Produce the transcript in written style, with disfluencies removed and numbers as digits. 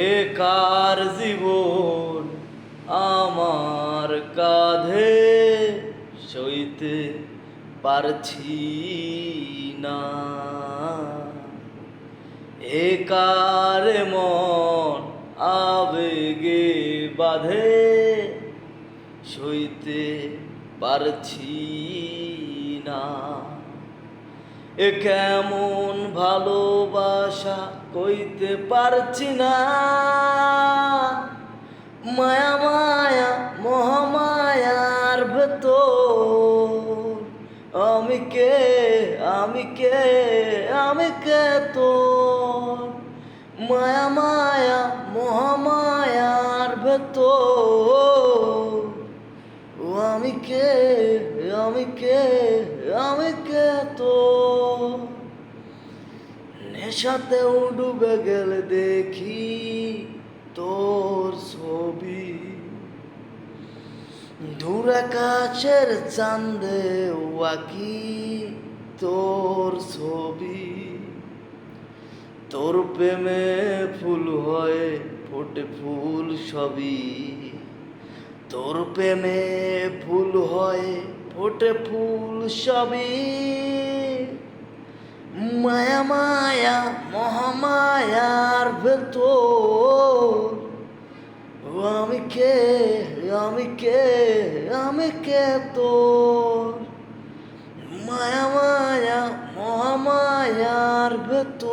বেকার জীবন আমার কাঁধে সইতে পারছি না। একার মন আবেগে বাঁধে সইতে পারছি না। এ কেমন ভালোবাসা কইতে পারছি না। মায়া মায়া মহামায়ার ভেতর আমি কে আমি কে আমি কে তোর। মায়া মায়া মহামায়ার ভেতর ও আমি কে আমি কে আমি কে তোর। নেশাতেও ডুবে গেলে দেখি তোর ছবি, দূর আকাশের চাঁদে আঁকি তোর ছবি। তোর প্রেমে ফুল হয়ে ফোটে ফুল সবই, তোর প্রেমে ফুল হয় ফোটে ফুল সবই। মায়া মায়া মহামায়ার ভেতর ও আমি কে আমি কে আমি কে তোর। মায়া মায়া মহামায়ার ভেতর